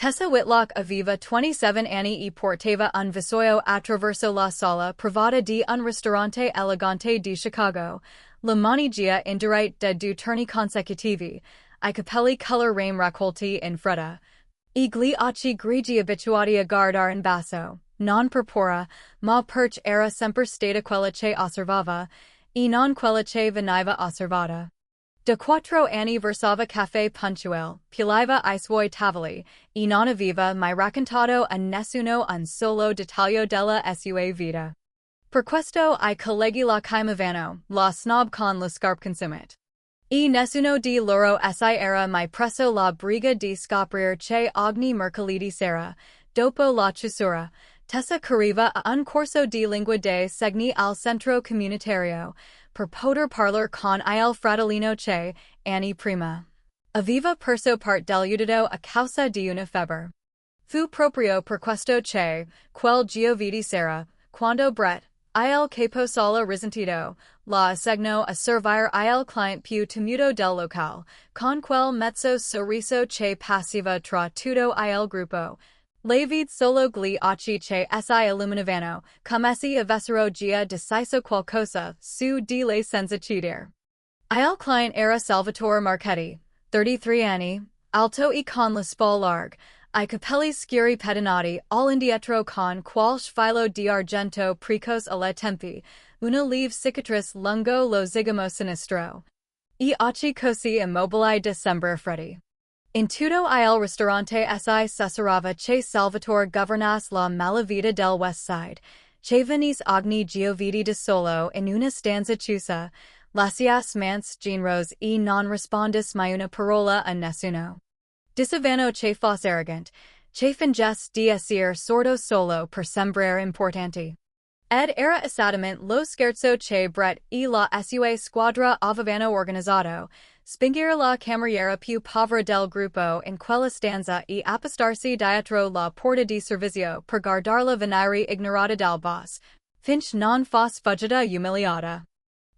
Tessa Whitlock Aviva 27 anni e portava un visoio attraverso la sala privata di un ristorante elegante di Chicago. La manigia indurite de 2 turni consecutivi, I capelli color rame raccolti in fretta. I gli occhi grigi abituati a guardare in basso, non purpura, ma perch era sempre stata quella che osservava, e non quella che veniva osservata. De 4 anni versava caffè puntuale, puliva I suoi tavoli, e non aveva mai raccontato a nessuno un solo dettaglio della sua vita. Per questo I colleghi la chiamavano, la snob con lo scarp consumit. E nessuno di loro si era mai presso la briga di scoprire che ogni mercoledì sera, dopo la chiusura, Tessa corriva a un corso di lingua dei segni al centro comunitario, per poter parlar con il fratellino che, anni prima, aveva perso part dell'udito a causa di una febbre. Fu proprio per questo che, quel giovedì sera, quando Brett, il capo sala risentito, la assignò a servire il client più temuto del locale, con quel mezzo sorriso che passiva tra tutto il gruppo. Le vide solo gli occhi che si illuminavano, come se avessero già deciso qualcosa su di le senza cedere. Il client era Salvatore Marchetti, 33 anni, alto e con le spalle larghe, I capelli scuri pettinati all'indietro con qualche filo di argento precoce alle tempi, una lieve cicatrice lungo lo zigomo sinistro. E occhi così immobili da sembrare freddi. In tutto il ristorante si sussurrava che Salvatore governasse la malavita del West Side, che venisse ogni giovedì da solo in una stanza chiusa, lasciasse mance genros e non rispondesse mai una parola a nessuno. Dicevano che fosse arrogant, che fingesse di essere sordo solo per sembrare importante. Ed era esattamente lo scherzo che Brett e la sua squadra avevano organizzato, spingere la cameriera più povera del gruppo in quella stanza e appostarsi dietro la porta di servizio per guardarla venire ignorata dal boss, finché non fosse fuggita umiliata.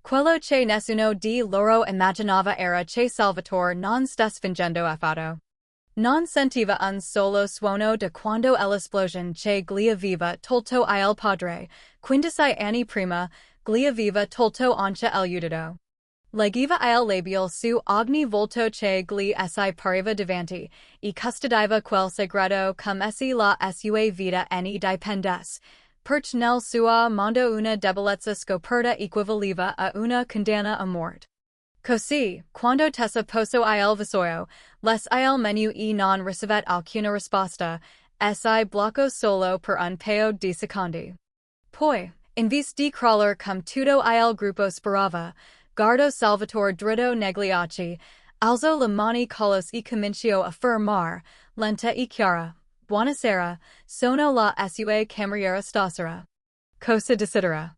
Quello che nessuno di loro immaginava era che Salvatore non stesse fingendo affatto. Non sentiva un solo suono da quando l'esplosion che gli aveva tolto il padre, 15 anni prima, gli aveva tolto anche l'udito. Leggiva il labial su ogni volto che gli si pareva davanti, e custodiva quel segreto come se la sua vita ne dipendesse, perché nel suo mondo una debolezza scoperta equivaliva a una condanna a morte. Così, quando Tessa posò il visoio, les il menu e non ricevette alcuna risposta, si bloccò solo per un paio di secondi. Poi, in vez di crawler come tutto il gruppo sperava, guardò Salvatore dritto negli occhi, alzò le mani colos e cominciò a affermare, lenta e chiara, Buonasera, sono la sua cameriera stasera. Cosa desidera?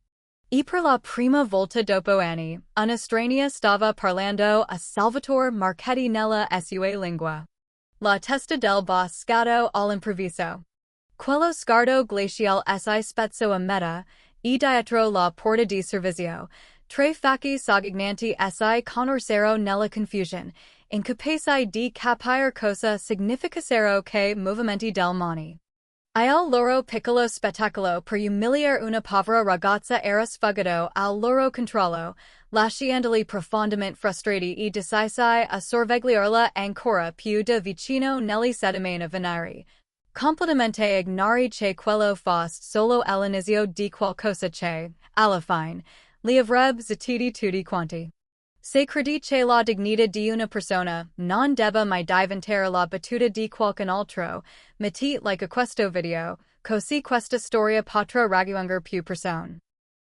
E per la prima volta dopo anni, una straniera stava parlando a Salvatore Marchetti nella sua lingua. La testa del boss scattò all'improvviso. Quello sguardo glaciale si spezzò a metà, e dietro la porta di servizio, tre facchi sogghignanti si connorsero nella confusion, incapaci di capire cosa significassero che movimenti del mani. Il loro piccolo spettacolo per umiliare una povera ragazza era sfuggito al loro controllo, lasciandoli profondamente frustrati e decisi a sorvegliarla ancora più da vicino nelle settimane venire. Completamente ignari che quello fosse solo l'inizio di qualcosa che, alla fine, li avrebbe zittiti tutti quanti. Se credi che la dignità di una persona non debba mai diventare la battuta di qualcun altro, metti like a questo video, così questa storia potrà raggiungere più persone.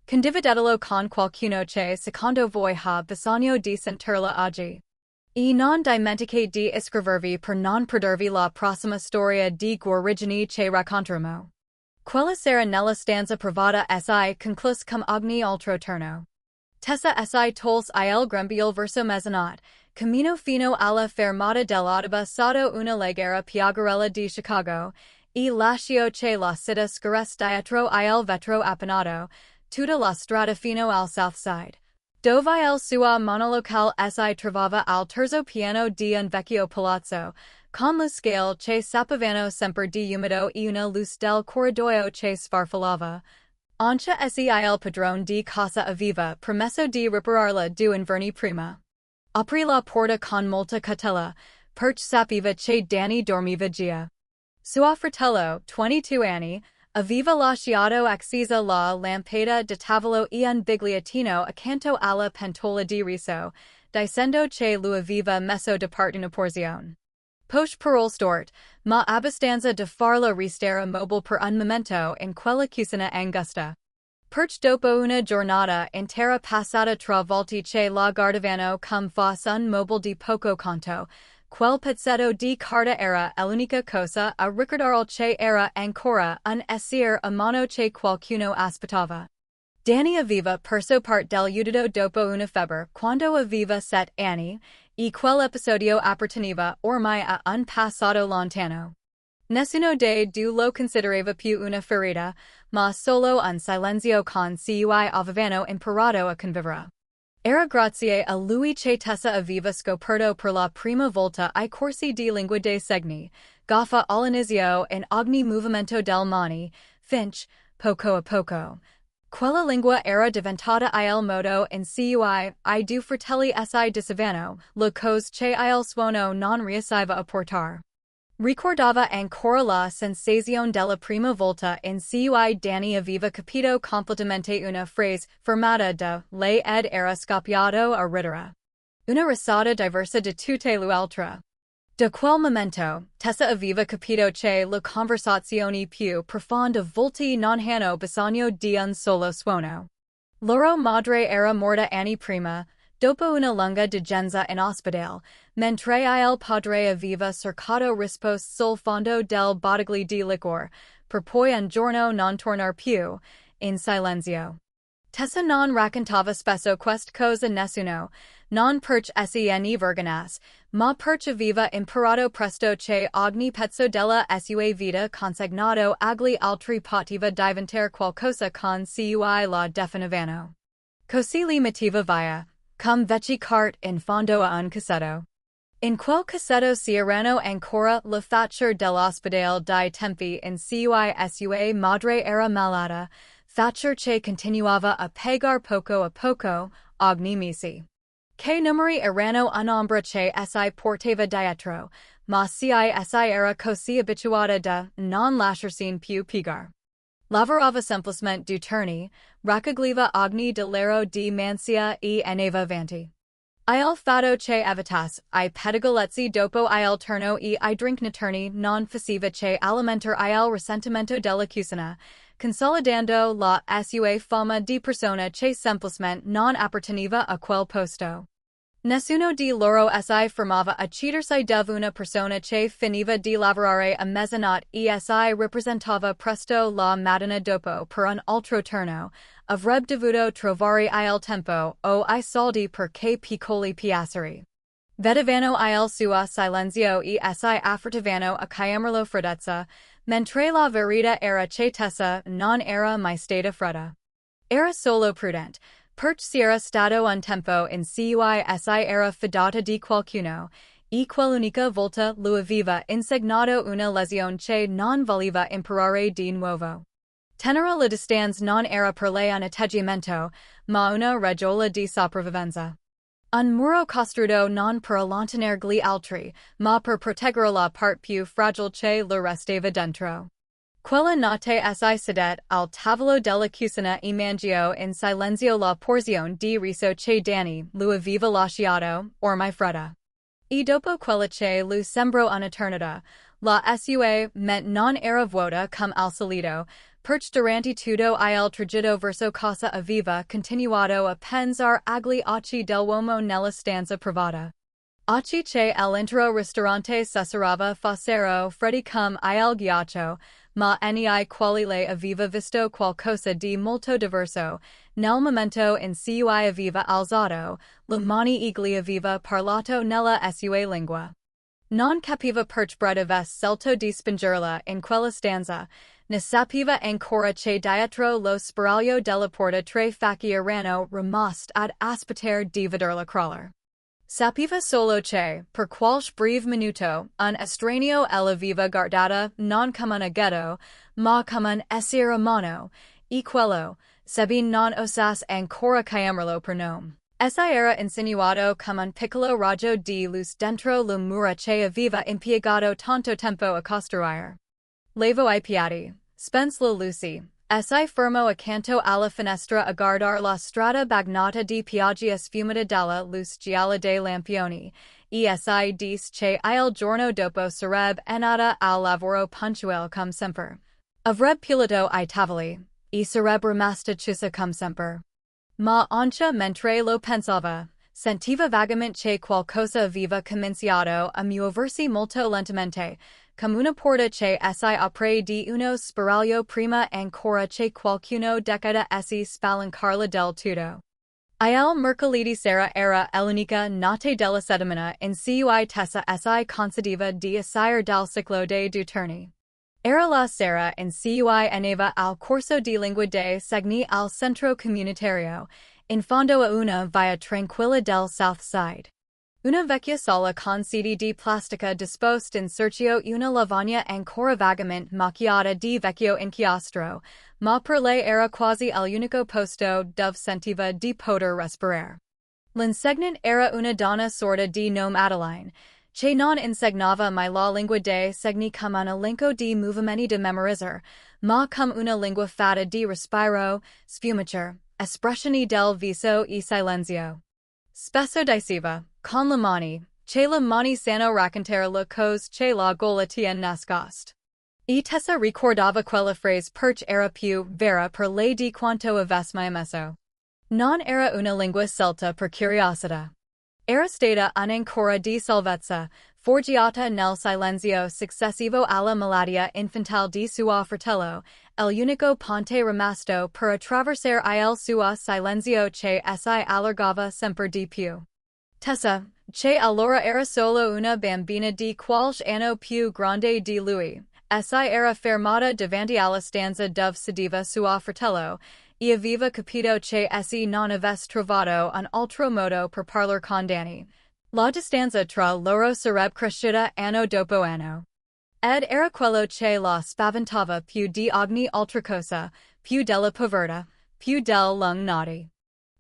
Condividetelo con qualcuno che secondo voi ha bisogno di sentirla oggi. E non dimenticate di iscrivervi per non perdervi la prossima storia di guarigini che racconteremo. Quella sera nella stanza privata si concluse come ogni altro turno. Tessa si tolse il grembiule verso mezzanotte, cammino fino alla fermata dell'autobus sotto una leggera piaggerella di Chicago, e lasciò che la città scorresse dietro il vetro appannato, tutta la strada fino al South Side, dove il suo monolocale si trovava al terzo piano di un vecchio palazzo, con lo scale che sapevano sempre di umido e una luz del corridoio che sfarfallava. Ancha seil padrone di casa aveva promesso di ripararla due inverni prima. Aprì la porta con molta cautela, perch sapeva che Danny dormiva già. Sua fratello, 22 anni, aveva lasciato accesa la lampada di tavolo e un bigliettino accanto alla pentola di riso, dicendo che lui aveva messo da parte una porzione. Poche parole stort, ma abbastanza da farla restare immobile per un momento in quella cucina angusta. Perch dopo una giornata intera passata tra volti che la guardavano come fosse un mobile di poco conto, quel pezzetto di carta era l'unica cosa a ricordare che era ancora un essere umano che qualcuno aspettava. Danny aveva perso parte dell'udito dopo una febbre quando aveva 7 anni, e quell'episodio apparteneva ormai a un passato lontano. Nessuno dei due lo considerava più una ferita, ma solo un silenzio con cui avevano imparato a convivere. Era grazie a lui che Tessa aveva scoperto per la prima volta I corsi di lingua dei segni, gaffa all'inizio in ogni movimento del mani, finch, poco a poco. Quella lingua era diventata il modo in cui I due fratelli si disavano, le cose che il suono non riusciva a portar. Ricordava ancora la sensazione della prima volta in cui Danny aveva capito completamente una frase fermata da lei ed era scoppiato a ridere. Una risata diversa da tutte le altre. Da quel momento, Tessa aveva capito che le conversazioni più profonde volte non hanno bisogno di un solo suono. Loro madre era morta anni prima, dopo una lunga degenza in ospedale, mentre il padre aveva cercato risposte sul fondo del bottiglie di liquor, per poi un giorno non tornar più, in silenzio. Tessa non raccontava spesso queste cose nessuno, non perch ne vergonas, ma perch aveva imparato presto che ogni pezzo della sua vita consegnato agli altri poteva diventare qualcosa con cui la definivano. Così li metteva via, come vecchi cart in fondo a un cassetto. In quel cassetto si erano ancora le facture dell'ospedale dai tempi in cui sua madre era malata, facture che continuava a pagar poco a poco, ogni mese. Che numeri erano un'ombra che si portava dietro, ma si era così abituata da non lasciarsi più pigar. Lavorava semplicemente du turni, raccoglieva ogni delero di mansia e aneva avanti. Il fatto che avitas I pettegolezzi dopo il turno e I drink notturni non faceva che alimentar il risentimento della cucina, consolidando la sua fama di persona che semplicemente non apparteneva a quel posto. Nessuno di loro si fermava a citarsi di una persona che finiva di lavorare a mezzanotte e si ripresentava presto la mattina dopo per un altro turno, avrebbe dovuto trovare il tempo o I soldi per che piccoli piaceri. Vedevano il suo silenzio e si affrettavano a chiamarlo freddezza, mentre la verità era che Tessa non era mai stata fredda. Era solo prudente. Perch si era stato un tempo in cui si era fidata di qualcuno, e quell'unica volta lui aveva insegnato una lezione che non voleva imparare di nuovo. Tenere le distanze non era per lei un atteggiamento, ma una regola di sopravvivenza. Un muro costruito non per allontanare gli altri, ma per proteggere la parte più fragile che le restava dentro. Quella notte si sedette al tavolo della cucina e mangiò in silenzio la porzione di riso che Danny lui aveva lasciato, ormai fredda. E dopo quella che lui sembrò un'eternità, la sua mente non era vuota come al solito, perch durante tutto il tragitto verso casa aveva continuato a pensare agli occhi dell'uomo nella stanza privata. Occhi che all'intero ristorante cesserava fossero freddi come il ghiaccio, ma nei quali lei aveva visto qualcosa di molto diverso, nel momento in cui aveva alzato le mani e gli aveva parlato nella sua lingua. Non capiva perch avesse scelto di spingerla in quella stanza, ne sapeva ancora che dietro lo spiraglio della porta tre facchi erano rimasti ad aspettare di vederla crawler. Sapiva solo che, per qualche breve minuto, un estraneo alla viva guardata, non come un aghetto, ma come un essere umano, e quello, sebbene non osasse ancora chiamarlo per nome. Essa era insinuato come un piccolo raggio di luce dentro le mura che aveva impiegato tanto tempo a costruire. Levo I piatti, spence la luci, essi fermo accanto alla finestra a guardar la strada bagnata di piaggia sfumata dalla luce gialla dei lampioni, essi dis che il giorno dopo sarebbe andata al lavoro punctuale come sempre. Avrebbe pulito I tavoli, e sarebbe rimasta chiusa come sempre. Ma anche mentre lo pensava, sentiva vagamente che qualcosa aveva cominciato a muoversi molto lentamente, come una porta che si apre di uno spiraglio prima ancora che qualcuno decida essi spalancarla del tutto. Il mercoledì sera era l'unica notte della settimana in cui Tessa si concedeva di uscire dal ciclo dei due turni. Era la sera in cui andava al corso di lingua dei segni al centro comunitario, in fondo a una via tranquilla del South Side. Una vecchia sala con sedie di plastica disposta in cerchio una lavagna ancora vagamente macchiata di vecchio inchiostro, ma per lei era quasi l'unico posto dove sentiva di poter respirare. L'insegnante era una donna sorda di nome Adeline, che non insegnava mai la lingua dei segni come un elenco di movimenti da memorizzare, ma come una lingua fatta di respiro, sfumature, espressioni del viso e silenzio. Spesso diceva, con le mani, che le mani sanno raccontare le cose che la gola tien nascost. E Tessa ricordava quella frase perché era più vera per lei di quanto avesse mai messo. Non era una lingua celta per curiosità. Era stata un'ancora di salvezza, forgiata nel silenzio successivo alla malattia infantile di suo fratello, l'unico ponte rimasto per attraversare il suo silenzio che si allargava sempre di più. Tessa, che allora era solo una bambina di qualche anno più grande di lui, si era fermata davanti alla stanza dove sedeva suo fratello, e aveva capito che essi non avesse trovato un altro modo per parlar con Danny. La distanza tra loro sarebbe cresciuta anno dopo anno. Ed era quello che la spaventava più di ogni altra cosa, più della povertà, più del lung naughty.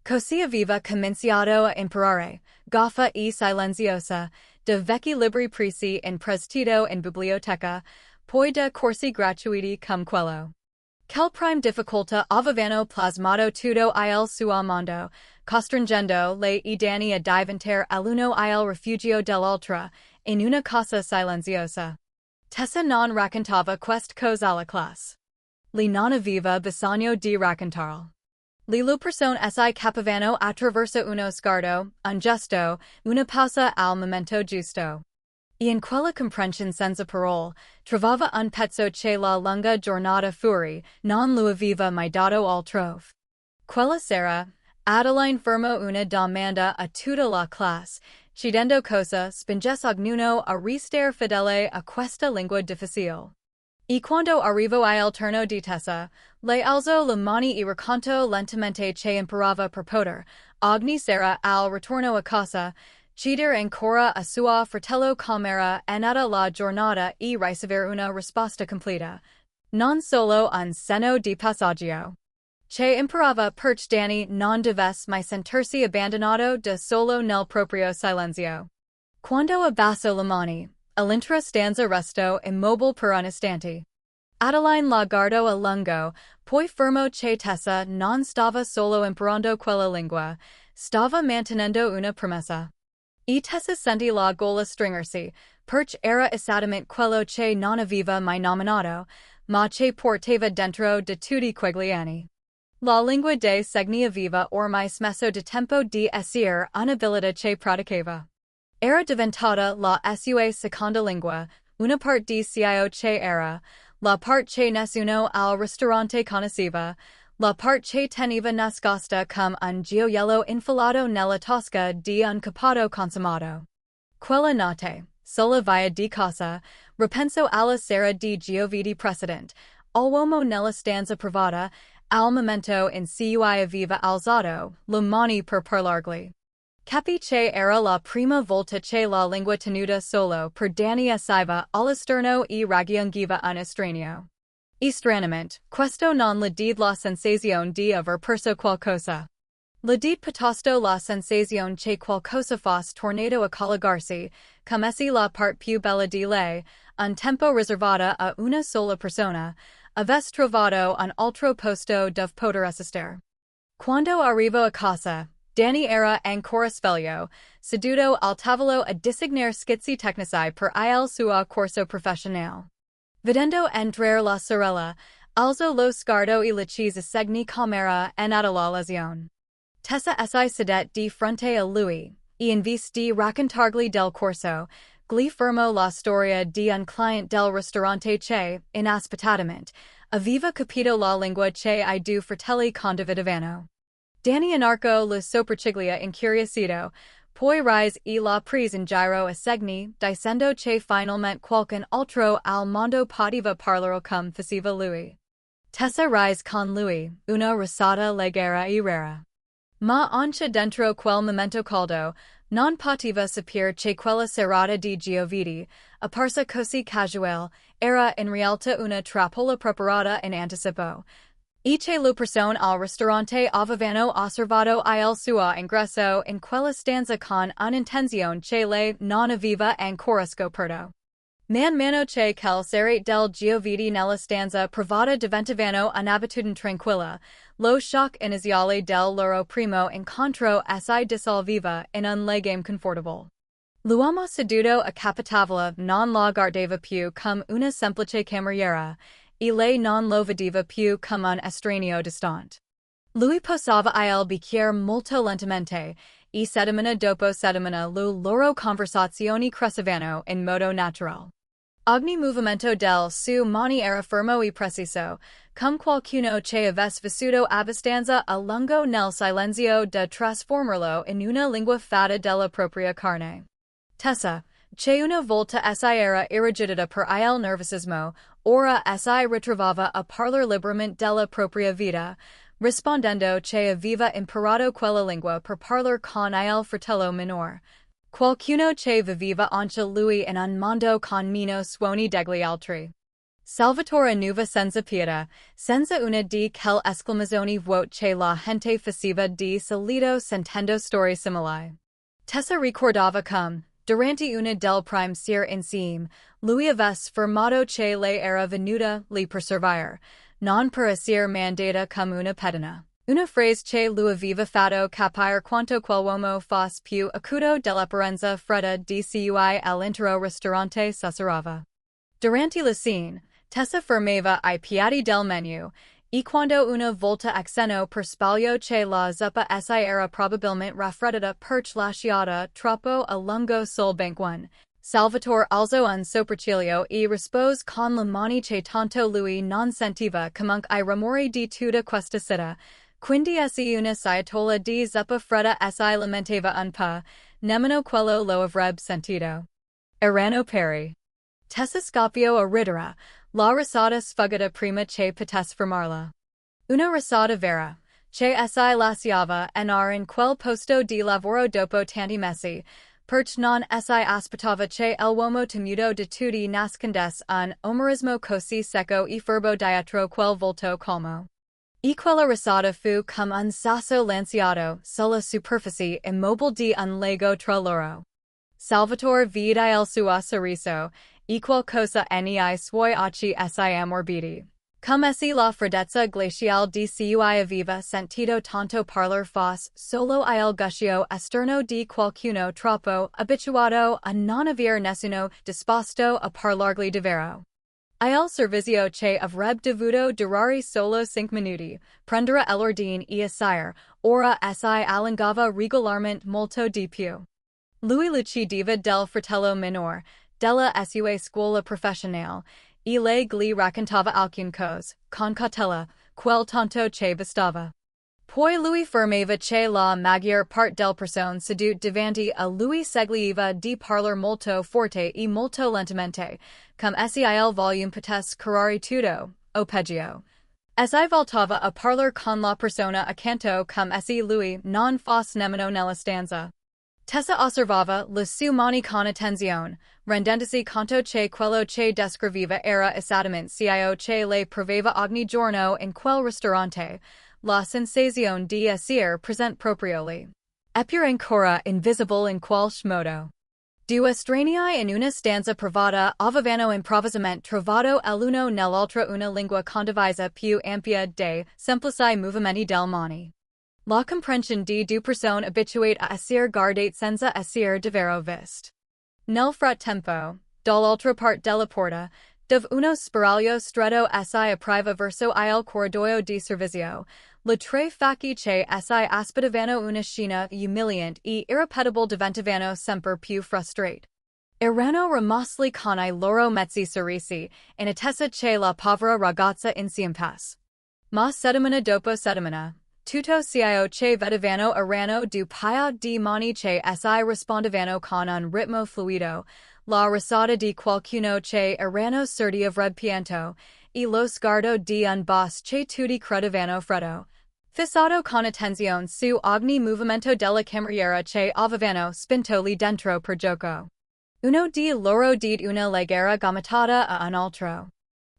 Così aveva cominciato a imparare, goffa e silenziosa, de vecchi libri presi in prestito in biblioteca, poi de corsi gratuiti come quello. Quel prime difficoltà avevano plasmato tutto il suo mondo, costringendo lei e Danny a diventare l'uno il rifugio dell'altra, in una casa silenziosa. Tessa non raccontava queste cose alla classe. Li non aveva bisogno di raccontarle. Le persone si capivano attraverso uno sguardo, un gesto, una pausa al momento giusto. E in quella comprensione senza parole, trovava un pezzo che la lunga giornata fuori, non lo aveva mai dato altrove. Quella sera, Adeline fermò una domanda a tutta la classe, chiedendo cosa spingesse ognuno a restare fedele a questa lingua difficile. E quando arrivò il turno di Tessa, le alzò le mani e raccontò lentamente che imparava per poter, ogni sera al ritorno a casa, chiedere ancora a suo fratello com'era andata la giornata e ricevere una risposta completa, non solo un cenno di passaggio. Che imparava perché Danny non dovesse mai sentirsi abbandonato da solo nel proprio silenzio. Quando abbassò le mani, all'intera stanza restò immobile per un istante. Adeline la guardò a lungo, poi fermò che Tessa non stava solo imparando quella lingua, stava mantenendo una promessa. E Tessa sentì la gola stringersi, perché era esattamente quello che non aveva mai nominato, ma che portava dentro di tutti quegli anni. La lingua dei segni aveva ormai smesso di tempo di essere un'abilità che praticava. Era diventata la sua seconda lingua, una parte di cio che era, la parte che nessuno al ristorante conosceva, la parte che teneva nascosta come un gioiello infilato nella tasca di un capato consumato. Quella notte, sola via di casa, ripenso alla sera di giovedì precedente, all'uomo nella stanza privata, al momento in cui aveva alzato le mani per parlargli. Capi che era la prima volta che la lingua tenuta solo per Danny Esiva all'esterno e raggiungeva un estraneo. Stranamente, questo non le did la sensazione di aver perso qualcosa. Le did piuttosto la sensazione che qualcosa fosse tornato a collegarsi, come se la part più bella di lei, un tempo riservata a una sola persona, avesse trovato un altro posto dove poter esistere. Quando arrivo a casa, Danny era ancora sveglio, seduto al tavolo a disegnare schizzi tecnici per il suo corso professionale. Vedendo entrare la sorella, alzo lo sguardo e le chiese Segni Cameriera e nata la lezione. Tessa si sedette di fronte a lui, e in vista di raccontargli del corso, gli fermò la storia di un cliente del ristorante che, inaspettatamente, aveva capito la lingua che I due fratelli condividevano. Danny inarcò le sopracciglia incuriosito, poi rise e la prese in giro a Segni, dicendo che finalmente qualcun altro al mondo poteva parlare come faceva lui. Tessa rise con lui, una risata leggera e rara. Ma anche dentro quel momento caldo, non poteva sapere che quella serata di giovedì, apparsa così casuale, era in realtà una trappola preparata in anticipo. E che le persone al ristorante avevano osservato il suo ingresso in quella stanza con un'intenzione che lei non aveva ancora scoperto. Man mano che quel serate del giovedì nella stanza privata diventavano un'abitudine tranquilla, lo shock iniziale del loro primo incontro si dissolveva in un legame confortable. L'uomo seduto a capitavola non la guardava più come una semplice cameriera, e lei non lo vedeva più come un estraneo distante. Lui posava il bicchiere molto lentamente, e settimana dopo settimana le loro conversazioni crescevano in modo natural. Ogni movimento del su mani era fermo e preciso, come qualcuno che avesse vissuto abbastanza a lungo nel silenzio da trasformarlo in una lingua fatta della propria carne. Tessa, che una volta si era irrigidita per il nervosismo, ora si ritrovava a parlar liberamente della propria vita, rispondendo che aveva imparato quella lingua per parlar con il fratello minore. Qualcuno che viveva anche lui in un mondo con meno suoni degli altri. Salvatore nuova senza pietà, senza una di quelle esclamazioni vuote che la gente faceva di solito sentendo storie simili. Tessa ricordava come, durante una del prime sera insieme, lui avesse fermato che lei era venuta lì per servire, non per essere mandata come una pedana. Una frase che lui aveva fatto capire quanto quell'uomo fosse più acuto dell'apparenza fredda di cui l'intero ristorante s'osservava. Durante la cena, Tessa fermava I piatti del menu, e quando una volta accennò per sbaglio che la zuppa si era probabilmente raffreddata perché lasciata troppo a lungo sul bancone, Salvatore alzò un sopracciglio e rispose con le mani che tanto lui non sentiva comunque I rumori di tutta questa città. Quindi una sciotola di zuppa fredda si lamentava un po', nemmeno quello lo avrebbe sentito. Erano pari. Tessa scoppiò a ridere, la risata sfugata prima che potesse fermarla. Una risata vera, che si lasciava andare in quel posto di lavoro dopo tanti mesi, perché non si aspettava che l'uomo temuto di tutti nascondesse un umorismo così secco e furbo dietro quel volto calmo. E quella risata fu come un sasso lanciato sulla superficie immobile di un lago tra loro. Salvatore vide il suo sorriso, e qualcosa nei suoi occhi si ammorbidì. Come se la freddezza glaciale di cui aveva sentito tanto parlar fosse solo il guscio esterno di qualcuno troppo abituato a non aver nessuno disposto a parlargli davvero. Il servizio che avrebbe dovuto durare solo 5 minuti, prendere l'ordine e assire, ora si allungava regolarmente molto di più. Lui lucideva del fratello minore, della sua scuola professionale, e lei gli raccontava alcune cose, con cautela, quel tanto che bastava. Poi lui fermava che la maggior parte del persone sedute davanti a lui seguiva di parlar molto forte e molto lentamente, come se il volume potesse curare tutto, o peggio. Si voltava a parlar con la persona accanto come se lui non fosse nemmeno nella stanza. Tessa osservava la su mani con attenzione, rendendosi conto che quello che descriveva era esattamente ciò che le preveva ogni giorno in quel ristorante, la sensazione di essere present proprio lì. Eppure ancora invisibile in qualche modo. Due stranieri in una stanza privata avevano improvvisamente trovato l'uno nell'altra una lingua condivisa più ampia dei semplici movimenti del mani. La comprensione di due persone abituate a essere guardate senza essere davvero viste. Nel frattempo, dall'altra parte della porta, dove uno spiraglio stretto si apriva verso il corridoio di servizio, le tre facce che si aspettavano una scena umiliante e irripetibile diventavano sempre più frustrate. Erano rimasti con I loro mezzi sorrisi, in attesa che la povera ragazza inciampasse. Ma settimana dopo settimana, tutto ciò che vedevano erano due paia di mani che si rispondevano con un ritmo fluido, la risata di qualcuno che erano sordi avreb pianto, e lo sguardo di un boss che tutti credevano freddo. Fissato con attenzione su ogni movimento della cameriera che avevano spinto lì dentro per gioco. Uno di loro dit una leggera gomitata a un altro.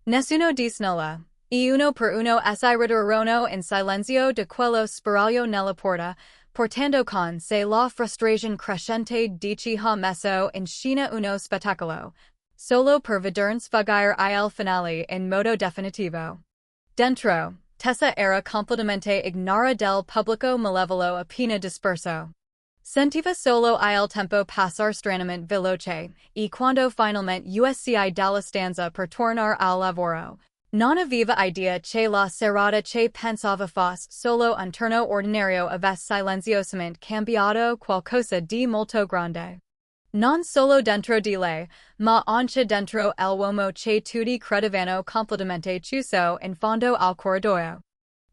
Nessuno disse nulla. E uno per uno si ritirarono in silenzio da quello spiraglio nella porta, portando con sé la frustrazione crescente di chi ha messo in scena uno spettacolo, solo per vederne sfuggire il finale in modo definitivo. Dentro, Tessa era completamente ignara del pubblico malevolo appena disperso. Sentiva solo il tempo passare stranamente veloce, e quando finalmente usci dalla stanza per tornare al lavoro, non aveva idea che la serata che pensava fosse solo un turno ordinario avesse silenziosamente cambiato qualcosa di molto grande. Non solo dentro di lei, ma anche dentro l'uomo che tutti credevano completamente chiuso in fondo al corridoio.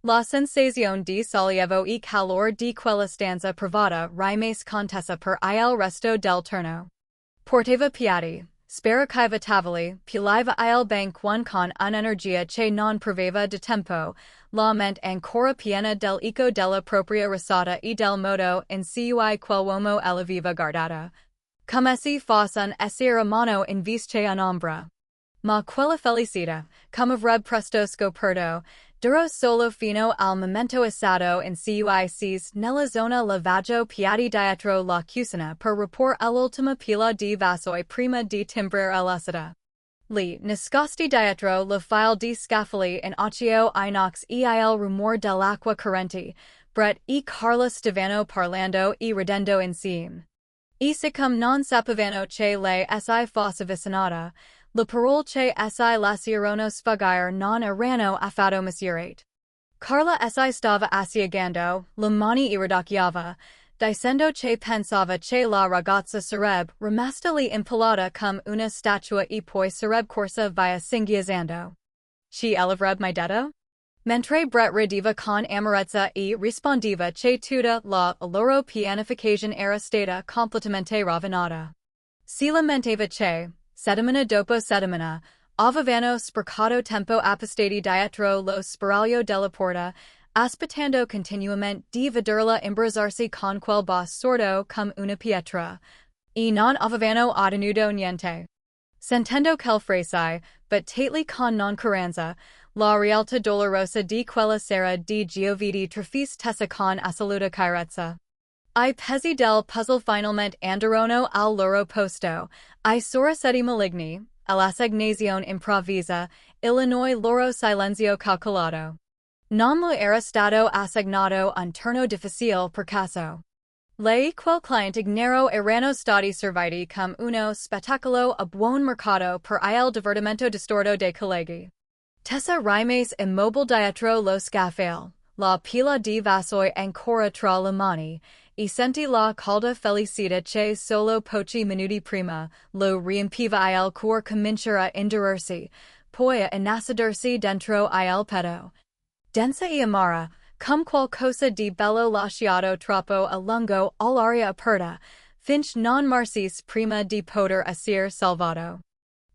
La sensazione di sollievo e calore di quella stanza privata rimase contessa per il resto del turno. Portava piatti, sparacchiva tavoli, puliva il banquone con un'energia che non perdeva di tempo, la mente ancora piena dell'eco della propria risata e del modo in cui quell'uomo l'aveva guardata. Come se fosse un essere umano invece un'ombra. Ma quella felicità, come avrebbe presto scoperto, durò solo fino al momento esatto in cui sis nella zona lavaggio piatti dietro la cucina per rapport all'ultima pila di vassoi prima di timbrare l'uscita. Lì, nascosti dietro la file di scaffali in accio inox e il rumore dell'acqua corrente, Brett e Carla stavano parlando e ridendo insieme. E siccome non sapevano che lei si fosse avvicinata, le parole che si lasciarono sfuggire non erano affatto misurate. Carla si stava asciugando, le mani irridacchiava, dicendo che pensava che la ragazza sarebbe rimasta lì impalata come una statua e poi sarebbe corsa via singhiozzando. Chi l'avrebbe mai detto? Mentre Brett rideva con amarezza e rispondeva che tutta la loro pianificazione era stata completamente rovinata. Si lamentava che, settimana dopo settimana, avevano sprecato tempo appostati dietro lo spiraglio della porta, aspettando continuamente di vederla imbrazzarsi con quel boss sordo come una pietra, e non avevano ottenuto niente. Sentendo quel frasi, battagli con noncuranza, la realtà dolorosa di quella sera di giovedì trafis Tessa con assoluta chiarezza. I pezzi del puzzle finalmente andarono al loro posto, I sorrassetti maligni, all'assegnazione improvvisa, Illinois loro silenzio calcolato. Non lo era stato assegnato un turno difficile per caso. Lei quel cliente ignaro erano stati serviti come uno spettacolo a buon mercato per il divertimento distorto dei colleghi. Tessa rimase immobile dietro lo scaffale, la pila di vassoi ancora tra le mani, e sentì la calda felicità che solo pochi minuti prima lo riempiva il cuore cominciare a indurarsi, poi a innascidersi dentro il petto. Densa e amara, come qualcosa di bello lasciato troppo a lungo all'aria aperta, finch non marcis prima di poter essere salvato.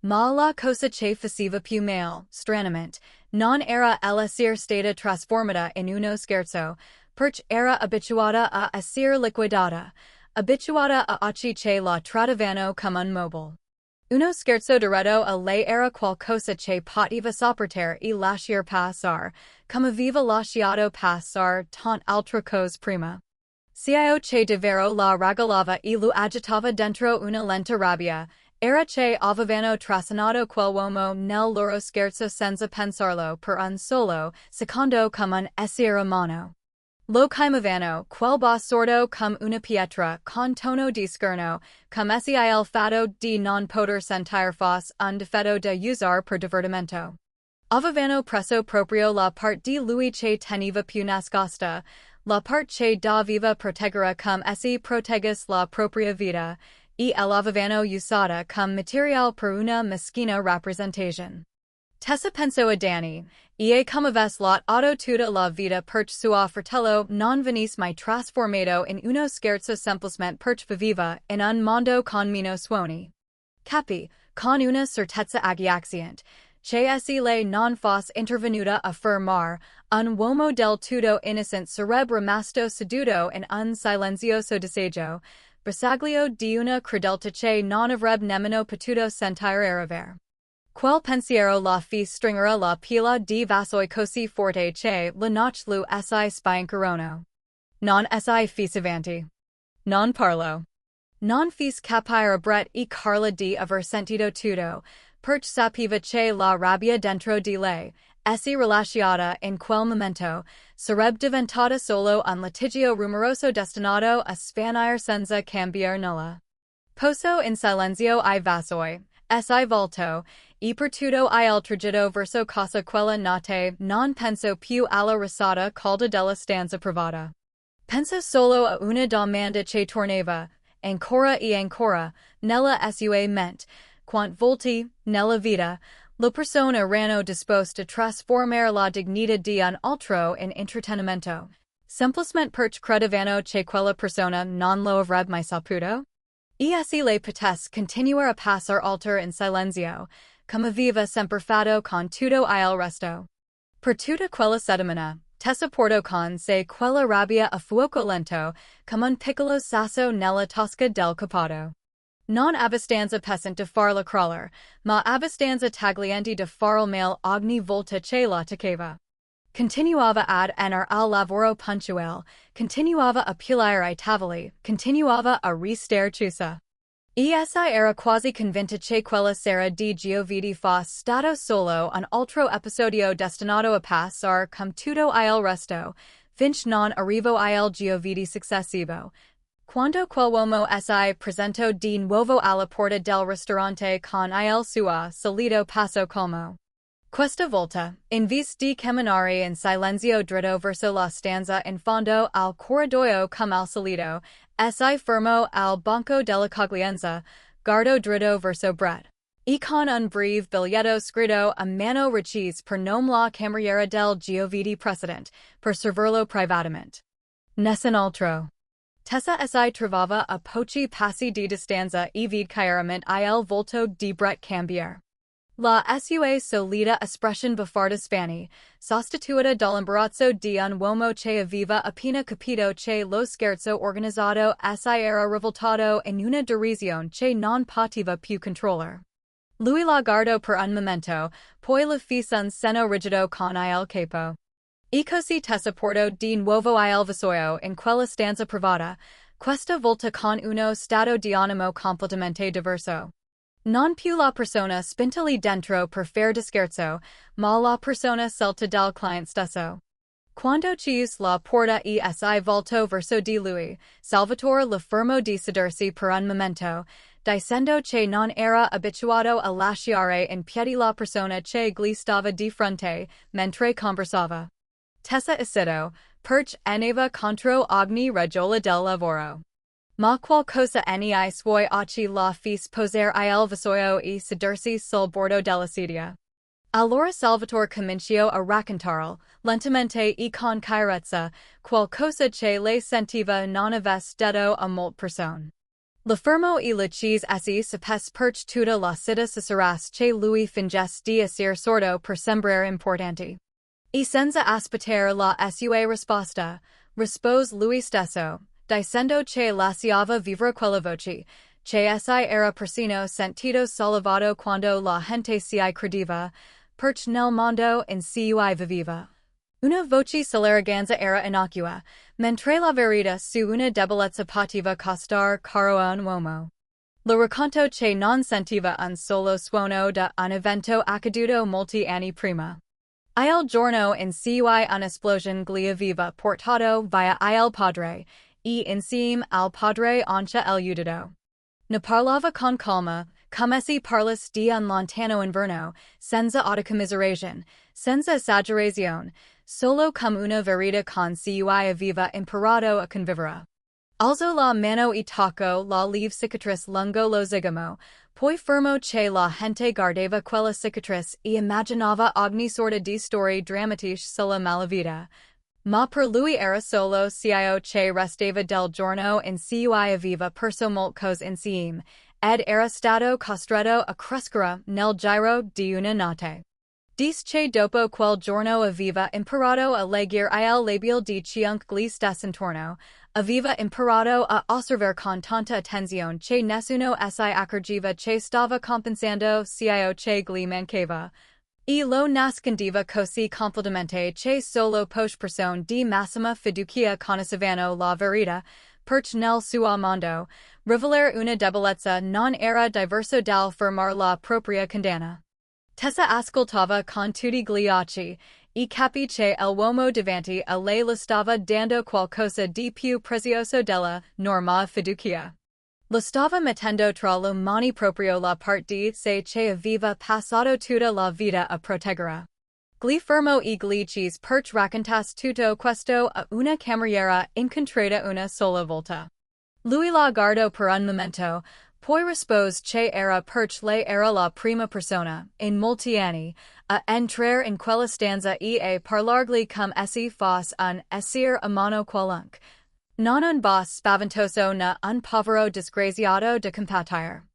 Ma la cosa che faceva più male, stranamente, non era l'essere stata trasformata in uno scherzo, perché era abituata a essere liquidata, abituata a occhi che la tradavano come un mobile. Uno scherzo diretto a lei era qualcosa che poteva sopportare e lasciar passar, come aveva lasciato passar tant altra cose prima. Cio che davvero la regalava e lo agitava dentro una lenta rabbia, era che avevano trascinato quell'uomo nel loro scherzo senza pensarlo per un solo secondo come un essere umano. Lo chiamavano quel boss sordo come una pietra con tono di scherno, come se il fatto di non poter sentir fosse un difetto da usare per divertimento. Avevano preso proprio la parte di lui che teneva più nascosta, la parte che doveva proteggere come essi protegges la propria vita, e l'avevano usata come materiale per una meschina rappresentazione. Tessa pensò a Danny, e come aves lot auto tutta la vita perch sua fratello non venisse mai trasformato in uno scherzo semplicemente perch viveva in un mondo con meno suoni. Capi, con una certezza agiaxient, che essi le non fosse intervenuta a fermar, un uomo del tutto innocent sarebbe rimasto seduto in un silenzioso disagio, bersaglio di una credeltà che non avrebbe nemmeno potuto sentire arrivare. Quel pensiero la fi stringere la pila di vassoi così forte che la noche lu essi spincarono. Non essi fis avanti. Non parlo. Non fis capire bret e Carla di aver sentito tutto, perch sapeva che la rabbia dentro di lei, essi rilasciata in quel momento, sarebbe diventata solo un litigio rumoroso destinato a svanire senza cambiar nulla. Poso in silenzio I vassoi, essi volto, e per tutto il tragitto verso casa quella notte non penso più alla risata calda della stanza privata. Penso solo a una domanda che tornava, ancora e ancora, nella sua mente, quant volti, nella vita, la persona erano disposte a trasformare la dignità di un altro in intrattenimento, semplicemente perch credevano che quella persona non lo avrebbe mai saputo? E essi le potesse continuare a passar alter in silenzio, come aveva sempre fatto con tutto il resto. Per tutta quella settimana, Tessa portò con sé quella rabbia a fuoco lento, come un piccolo sasso nella tasca del cappotto. Non abbastanza pesante di farla crollare, ma abbastanza tagliente di farlo male ogni volta che la toccava. Continuava ad anar al lavoro punctuale, continuava a pulire I tavoli, continuava a restar chiusa. Essi era quasi convinta che quella sera di giovedì fosse stato solo un altro episodio destinato a passare come tutto il resto, finché non arrivò il giovedì successivo. Quando quell'uomo si presentò di nuovo alla porta del ristorante con il suo solito passo calmo. Questa volta, in vez di camminare in silenzio dritto verso la stanza in fondo al corridoio come al solito, si fermò al banco dell'accoglienza, guardò dritto verso Brett. E con un breve biglietto scritto a mano recise per nome la cameriera del giovedì precedente, per servirlo privatamente. Nessun altro. Tessa si trovava a pochi passi di distanza e vide chiaramente il volto di Brett cambiare. La sua solita espressione beffarda spani, sostituita dall'imbarazzo di un uomo che aveva appena capito che lo scherzo organizzato si era rivoltato in una derisione che non poteva più controllare. Lui la guardò per un momento, poi le fece un cenno rigido con il capo. E così Tessa portò di nuovo il vassoio in quella stanza privata, questa volta con uno stato di animo completamente diverso. Non più la persona spinta lì dentro per fare di scherzo, ma la persona scelta dal cliente stesso. Quando chiuse la porta e si voltò verso di lui, Salvatore le fermò di sedersi per un momento, dicendo che non era abituato a lasciare in piedi la persona che gli stava di fronte, mentre conversava. Tessa esito, perch aneva contro ogni regola del lavoro. Ma qualcosa nei suoi occhi la fece posare il vassoio e sedersi sul bordo della sedia. Allora Salvatore cominciò a raccontarle, lentamente e con chiarezza, qualcosa che le sentiva non avesse detto a molte persone. Le fermo e le chise essi sapesse perch tutta la città saras che lui fingesse di essere sordo per sembrare importante. E senza aspettare la sua risposta, rispose lui stesso, dicendo che lasciava vivere quella voce, che si era persino sentito sollevato quando la gente si credeva, perch nel mondo in cui viveva. Una voce sull'arroganza era innocua, mentre la verità su una debolezza poteva costar caro a un uomo. Lo racconto che non sentiva un solo suono da un evento accaduto molti anni prima. Il giorno in cui un'esplosione gli aveva portato via il padre, e insieme al padre anche l'aiuto. Ne parlava con calma, come se parlasse di un lontano inverno, senza autocommiserazione, senza esagerazione, solo come una verità con cui aveva imparato a convivere. Alzò la mano e toccò la lieve cicatrice lungo lo zigomo, poi fermo che la gente guardava quella cicatrice e immaginava ogni sorta di storie drammatiche sulla malavita. Ma per lui era solo cio che restava del giorno in cui aveva perso molte cose insieme, ed era stato costretto a crescere nel giro di una notte. Dice che dopo quel giorno aveva imparato a leggere il labial di chiunque gli stesse intorno, aveva imparato a osservare con tanta attenzione che nessuno si accorgeva che stava compensando cio che gli mancava. E lo nascondeva così completamente che solo poche persone di massima fiducia conoscevano la verità, perch nel suo mondo, rivelare una debolezza non era diverso dal fermare la propria condanna. Tessa ascoltava con tutti gli occhi, e capì che l'uomo davanti a lei le stava dando qualcosa di più prezioso della norma fiducia. Lo stava mettendo tra le mani proprio la parte di sé che aveva passato tutta la vita a proteggere. Gli fermo e gli chiese perch raccontasse tutto questo a una cameriera incontrata una sola volta. Lui la guardò per un momento, poi rispose che era perch lei era la prima persona, in molti anni, a entrare in quella stanza e a parlargli come se fosse un essere umano qualunque. Non un boss spaventoso na un povero disgraziato da compatire.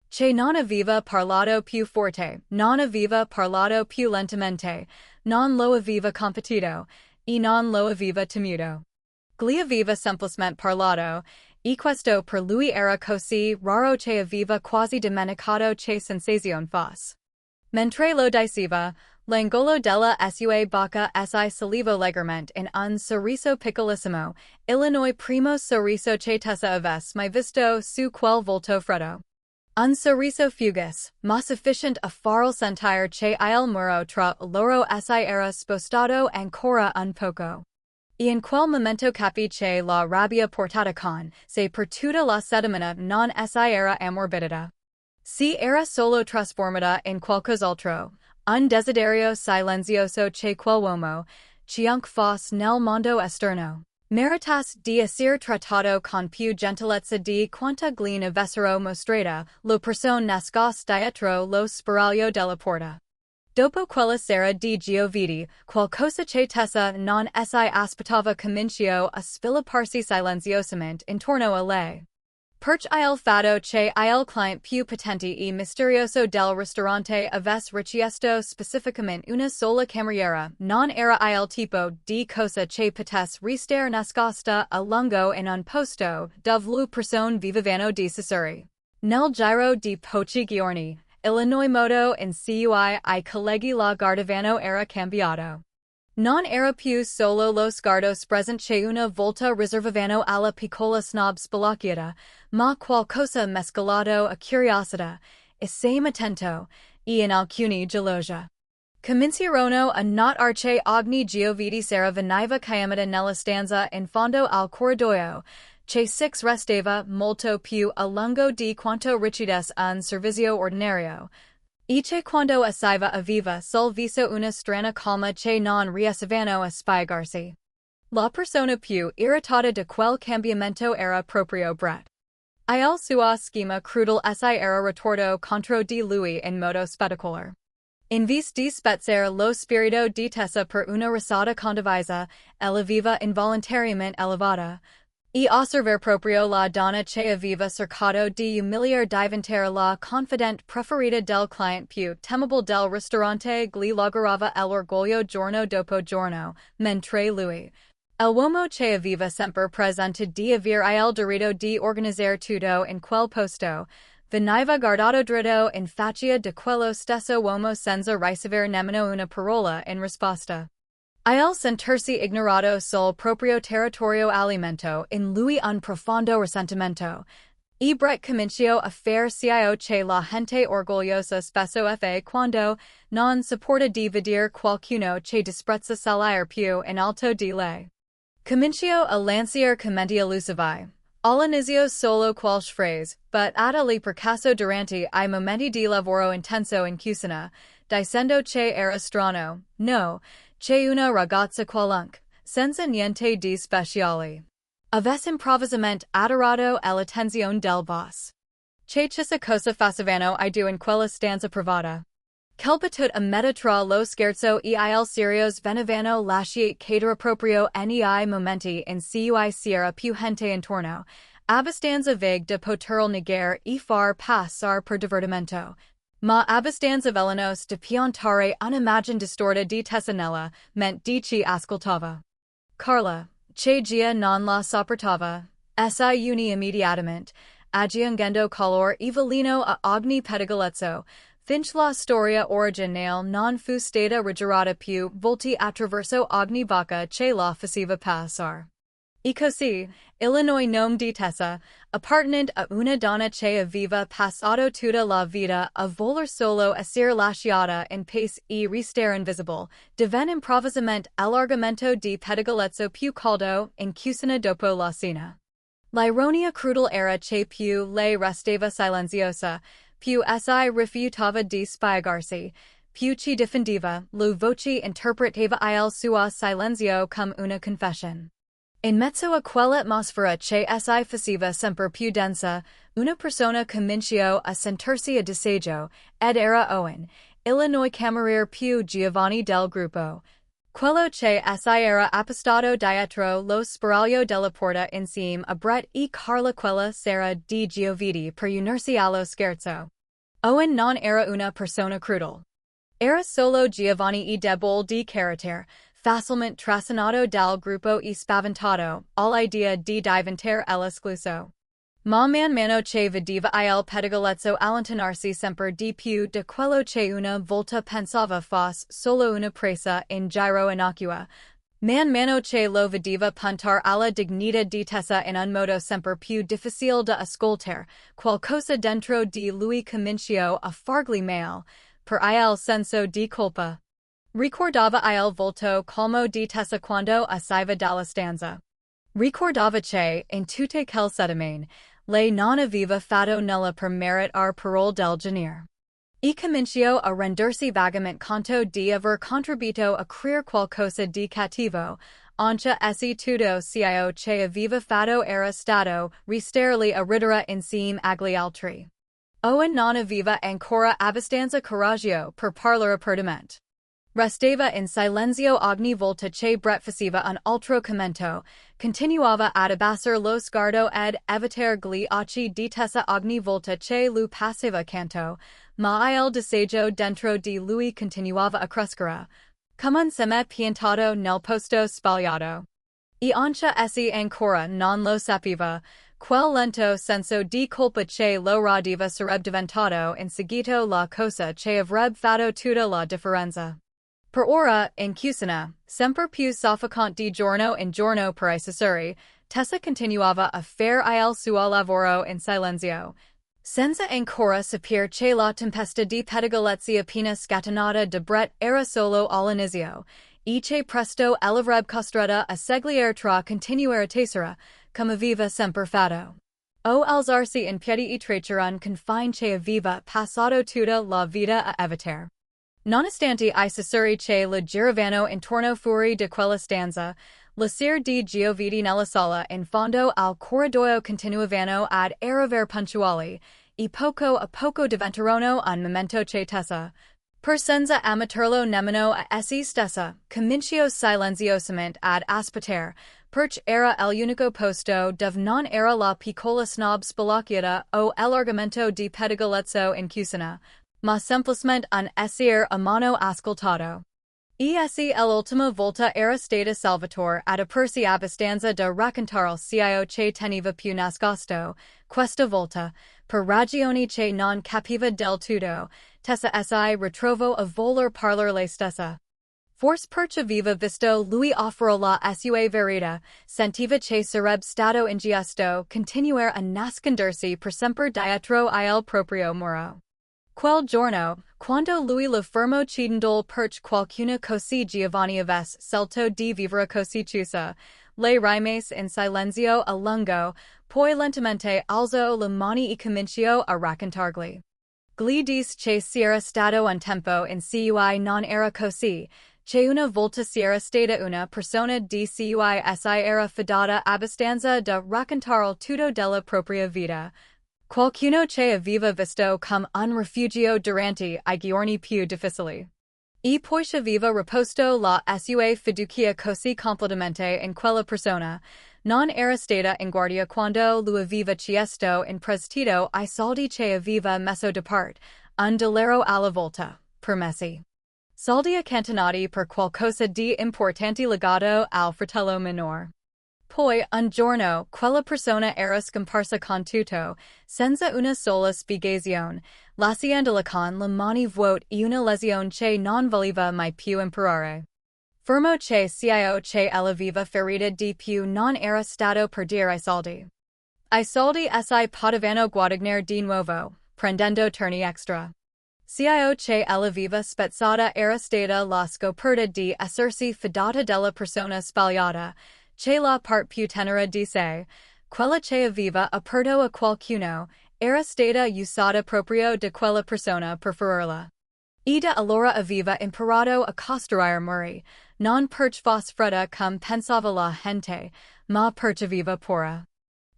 Che non aveva parlato più forte, non aveva parlato più lentamente, non lo aveva competito, e non lo aveva temuto. Gli aveva semplicemente parlato, e questo per lui era così raro che aveva quasi dimenticato che sensazione fosse. Mentre lo diceva, l'angolo della sua bocca si saliva leggermente in un sorriso piccolissimo, il noi primo sorriso che Tessa avesse mai visto su quel volto freddo. Un sorriso fugace, ma sufficient a farlo sentire che il muro tra loro si era spostato ancora un poco. E in quel momento capì che la rabbia portata con sé per tutta la settimana non si era ammorbidita. Si era solo trasformata in qualcos'altro, un desiderio silenzioso che quell'uomo, chiunque fosse nel mondo esterno, meritas di essere trattato con più gentilezza di quanta gli ne avessero mostrata lo persone nascoste dietro lo spiraglio della porta. Dopo quella sera di giovedì, qualcosa che Tessa non si aspettava cominciò a svilupparsi silenziosamente intorno a lei. Perch il fatto che il client più potente e misterioso del ristorante avesse richiesto specificamente una sola cameriera non era il tipo di cosa che potesse restare nascosta a lungo in un posto dove le persone vivevano di sicuri. Nel giro di pochi giorni, il modo in cui I colleghi la guardavano era cambiato. Non era più solo lo sguardo present che una volta riservavano alla piccola snob spelacchiata, ma qualcosa mescolato a curiosità, assai attento, e in alcuni gelosia. Cominciarono a notare che ogni giovedì sera veniva chiamata nella stanza in fondo al corridoio, che six restava molto più a lungo di quanto richiedesse un servizio ordinario. E che quando assaiva aveva sul viso una strana calma che non riuscivano a spiegarsi. La persona più irritata di quel cambiamento era proprio Brett. Il suo schema crudele si era ritorto contro di lui in modo spettacolare. In vista di spezzare lo spirito di Tessa per una risata condivisa, l'aveva involontariamente elevata. E osservar proprio la donna che aveva cercato di umiliare diventare la confidente preferita del client più temibile del ristorante gli logorava l'orgoglio giorno dopo giorno, mentre lui, El uomo che aveva sempre presente di aver il diritto di organizzare tutto in quel posto, veniva guardato dritto in faccia di quello stesso uomo senza ricevere nemmeno una parola in risposta. Il sentirsi ignorato sul proprio territorio alimento in lui un profondo risentimento. E Brett comincio a fare cio che la gente orgogliosa spesso fa quando non supporta di vedere qualcuno che disprezza salire più in alto di lei. Comincio a lanciare commenti elusivi. All'inizio solo qualche phrase, but ad lì percaso durante I momenti di lavoro intenso in cucina, dicendo che era strano, no, che una ragazza qualunque, senza niente di speciale. Avesse improvvisamente adorato l'attenzione del boss. Che chissà cosa facevano I do in quella stanza privata. Kelpatut a metà tra lo scherzo e il serios venivano lasciate cadere proprio nei momenti in cui c'era più gente intorno, abbastanza vague de poter negare e far passar per divertimento, ma abbastanza velenos de piantare un'immagine distorta di Tessanella, ment di chi ascoltava. Carla, che gia non la sopportava, si uni immediatamente, aggiungendo color e veleno a ogni pettegolezzo, finch la storia originale non fu stata rigirata più volte attraverso ogni bocca che la faceva passar. E così, Illinois nome di Tessa, appartenente a una donna che aveva passato tutta la vita a voler solo essere lasciata in pace e restare invisible, divenne improvvisamente l'argomento di pettegolezzo più caldo in cucina dopo la cena. L'ironia crudele era che più lei restava silenziosa, più si rifiutava di spiegarsi, più ci difendeva, la voce interpretava il suo silenzio come una confession. In mezzo a quell'atmosfera che si faceva sempre più densa, una persona cominciò a sentirsi a disagio, ed era Owen, Illinois cameriere più giovane del gruppo. Quello che si era appostato dietro lo spiraglio della porta insieme a Brett e Carla quella sera di giovedì per unirsi allo scherzo. Owen non era una persona crudele. Era solo giovane e debole di carattere, facilmente trascinato dal gruppo e spaventato all'idea di diventare l'escluso. Ma man mano che vedeva il pettegolezzo allontanarsi sempre di più de quello che una volta pensava fosse solo una presa in giro innocua, man mano che lo vedeva puntare alla dignità di Tessa in un modo sempre più difficile da ascoltare, qualcosa dentro di lui cominciò a fargli male, per il senso di colpa. Ricordava il volto calmo di Tessa quando usciva dalla stanza. Ricordava che, in tutte quelle settimane, lei non aveva fatto nulla per meritare parole del genere. E cominciò a rendersi vagamente conto di aver contribuito a creare qualcosa di cattivo, anche se tutto ciò che aveva fatto era stato restarli a ridere insieme agli altri. Owen non aveva ancora abbastanza coraggio per parlare apertamente. Restava in silenzio ogni volta che Brett faceva un altro commento, continuava ad abbassare lo sguardo ed evitare gli occhi di Tessa ogni volta che lui passava canto, ma il disagio dentro di lui continuava a crescere, come un seme piantato nel posto sbagliato. E anche se ancora non lo sapeva, quel lento senso di colpa che lo radiva sarebbe diventato in seguito la cosa che avrebbe fatto tutta la differenza. Per ora, in cucina, sempre più soffocante di giorno in giorno per I Sassuri, Tessa continuava a fare il suo lavoro in silenzio, senza ancora sapere che la tempesta di pettegolezzi appena scatenata da Brett era solo all'inizio, e che presto l'avrebbe costretta a seguire tra continuare tessera, come aveva sempre fatto. O alzarsi in piedi e tracciare un confine che aveva passato tutta la vita a evitare. Nonostante I Sassuri che la giravano intorno fuori di quella stanza, la sera di giovedì nella sala in fondo al corridoio continuavano ad arrivare puntuali, e poco a poco diventarono un momento che Tessa, per senza ammetterlo nemmeno a se stessa, cominciò silenziosamente ad aspettare, perché era l'unico posto dove non era la piccola snob spelacchiata o l'argomento di pettegolezzo in cucina, ma semplicemente un essere a mano ascoltato. Esse l'ultima volta era stata Salvatore ad apersi abbastanza da raccontare cio che teneva più nascosto, questa volta, per ragioni che non capiva del tutto, tessa si ritrovo a voler parlar lei stessa. Forse perché aveva visto lui offro la sua verità, sentiva che sarebbe stato ingiusto continuare a nascondersi per sempre dietro il proprio muro. Quel giorno, quando lui la fermo chiedendole perché qualcuna così Giovanni avesse scelto di vivere così chiusa, lei rimase in silenzio a lungo, poi lentamente alzò le mani e cominciò a raccontargli. Gli disse che si era stato un tempo in cui non era così, che una volta si era stata una persona di cui si era fidata abbastanza da raccontare il tutto della propria vita. Qualcuno che aveva visto come un rifugio durante I giorni più difficili. E poi aveva riposto la sua fiducia così completamente in quella persona, non era stata in guardia quando lui aveva chiesto in prestito I soldi che aveva messo da parte, un dollaro alla volta, per mesi. Soldi accantonati per qualcosa di importante legato al fratello minore. Poi, un giorno, quella persona era scomparsa con tutto, senza una sola spiegazione, lasciandola con le mani vuote e una lesione che non voleva mai più imparare. Fermo che cio che ella viva ferita di più non era stato per dire I soldi. I soldi si potevano guadagnare di nuovo, prendendo turni extra. Cio che ella viva spezzata era stata la scoperta di essersi fidata della persona sbagliata, che la part più tenera di sé, quella che aveva aperto a qualcuno, era stata usata proprio da quella persona per ferirla. E da allora aveva imparato a costruire muri, non perché fosse fredda come pensava la gente, ma perché aveva paura.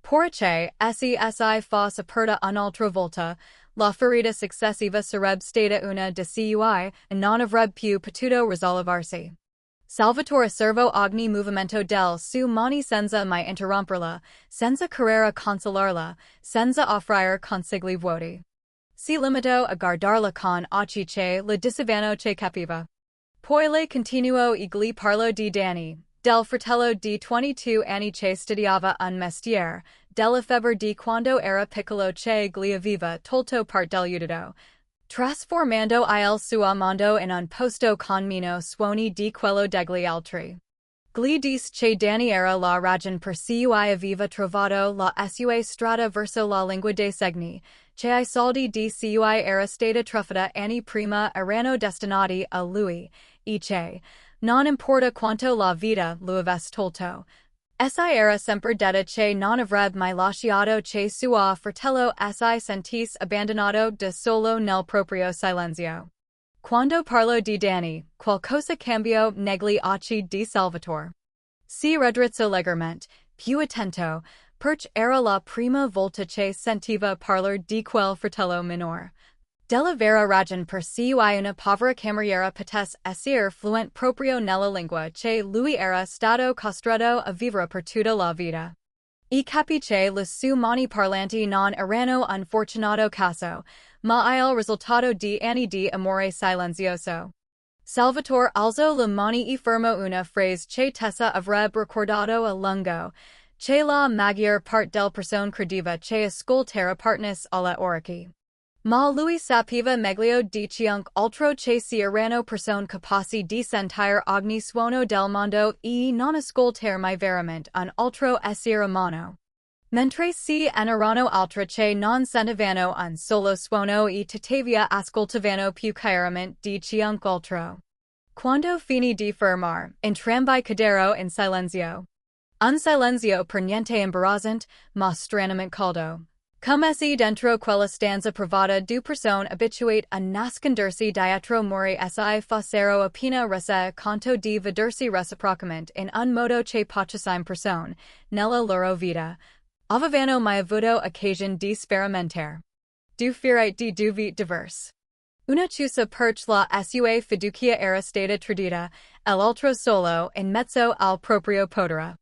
Paura che, si fosse aperta un'altra volta, la ferita successiva sarebbe stata una di cui non avrebbe più potuto risollevarsi. Salvatore osservò ogni movimento del suo mani senza mai interromperla, senza querer consolarla, senza offrire consigli vuoti. Si limitò a guardarla con occhi che le dicevano che capiva. Poi le continuò e gli parlò di Danny, del fratello di 22 anni che studiava un mestiere, della febbre di quando era piccolo che gli aveva tolto parte dell'udito, trasformando il suo mondo in un posto con meno suoni di quello degli altri. Gli disse che Danny era la ragione per cui aveva trovato la sua strada verso la lingua dei segni, che I soldi di cui era stata truffata anni prima erano destinati a lui, e che, non importa quanto la vita lo avesse tolto, essa era sempre detta che non avrebbe mai lasciato che suo fratello si sentisse abbandonato da solo nel proprio silenzio. Quando parlò di Danny, qualcosa cambiò negli occhi di Salvatore. Si raddrizzò leggermente, più attento, perché era la prima volta che sentiva parlar di quel fratello minore. Della vera ragione per cui una povera cameriera potesse essere fluente proprio nella lingua che lui era stato costretto a vivere per tutta la vita. E capì che le sue mani parlanti non erano un fortunato caso, ma il risultato di anni di amore silenzioso. Salvatore alzò le mani e fermò una frase che Tessa avrebbe ricordato a lungo, che la maggior parte del persone credeva che ascoltare partness alla orecchi. Ma lui sapeva meglio di chiunque altro che si erano persone capaci di sentire ogni suono del mondo e non ascoltare mai veramente un altro essere umano. Mentre si erano altre che non sentivano un solo suono e tuttavia ascoltavano più chiaramente di chiunque altro. Quando finì di fermare, entrambi cadero in silenzio. Un silenzio per niente imbarazzante, ma stranamente caldo. Come se dentro quella stanza privata du persone abituate a nascondersi dietro muri si fossero appena rese conto di vedersi reciprocamente in un modo che pochissime persone, nella loro vita, avevano mai avuto occasione di sperimentare. Du fare di due vite diverse. Una chiusa perché la sua fiducia era stata tradita, l'altro solo in mezzo al proprio potere.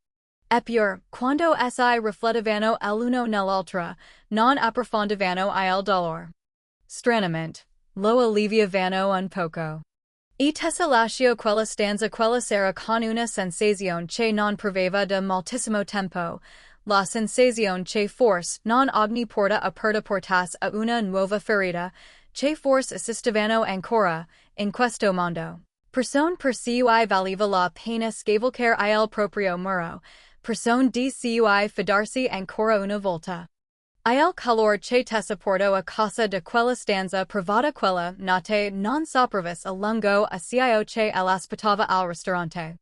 Eppure, quando si riflettevano l'uno nell'altra, non approfondivano il dolore. Stranamente, lo alleviavano un poco. E tessa lascio quella stanza quella sera con una sensazione che non preveva da moltissimo tempo, la sensazione che forse non ogni porta aperta portasse a una nuova ferita, che forse esistevano ancora, in questo mondo. Persone per cui valeva la pena scavalcare il proprio muro, persone di cui fidarsi ancora una volta. Il calor che tessa porto a casa de quella stanza privata quella notte non sopravvis a lungo a cio che l'aspettava al ristorante.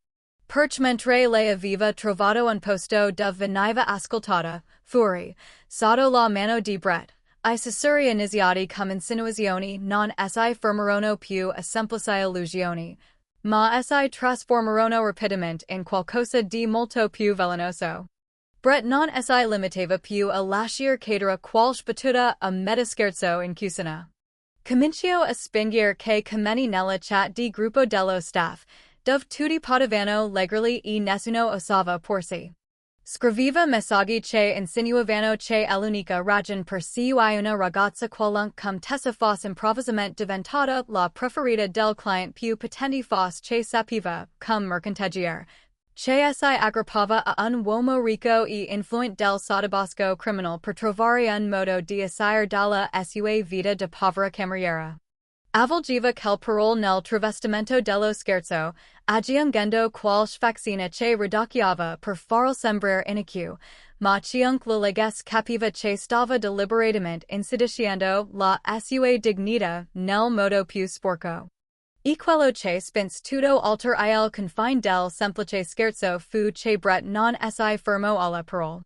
Perch mentre lei aveva trovato un posto dove veniva ascoltata, fuori, sotto la mano di Brett, I susurri iniziati come insinuazioni non si fermarono più a semplici illusioni, ma si trasformarono rapidamente in qualcosa di molto più velenoso. Brett non si limitava più a lasciar cadere qualche battuta a meta scherzo in cucina. Comincio a spingere che commenti nella chat di gruppo dello staff, dove tutti potevano leggerli e nessuno osava porsi. Scriveva messaggi che insinuavano che l'unica ragione per cui una ragazza qualunque come tessa fosse improvvisamente diventata la preferita del client più potente fosse che sapeva, come mercanteggiare, che si aggrappava a un uomo ricco e influente del sottobosco criminal per trovare un modo di uscire dalla sua vita da povera cameriera. Avvolgeva quel parole nel travestimento dello scherzo, aggiungendo qualche faccina che ridacchiava per farlo sembrare iniquo, ma chiunque lo leggesse capiva che stava deliberatamente insidiciando la sua dignità nel modo più sporco. E quello che spinse tutto oltre il confine del semplice scherzo fu che Brett non si fermò alla parole.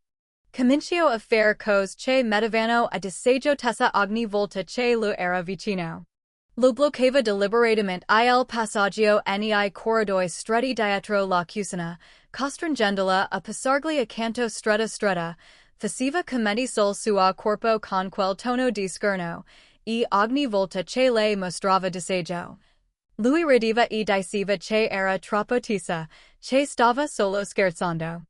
Cominciò a fare cose che mettevano a disagio tessa ogni volta che lo era vicino. Lo bloccava deliberatamente il passaggio nei corridoi stretti dietro la cucina, costringendola a passargli accanto stretta, faceva commenti sul suo corpo con quel tono di scherno, e ogni volta che lei mostrava disagio. Lui rideva e diceva che era troppo tesa, che stava solo scherzando.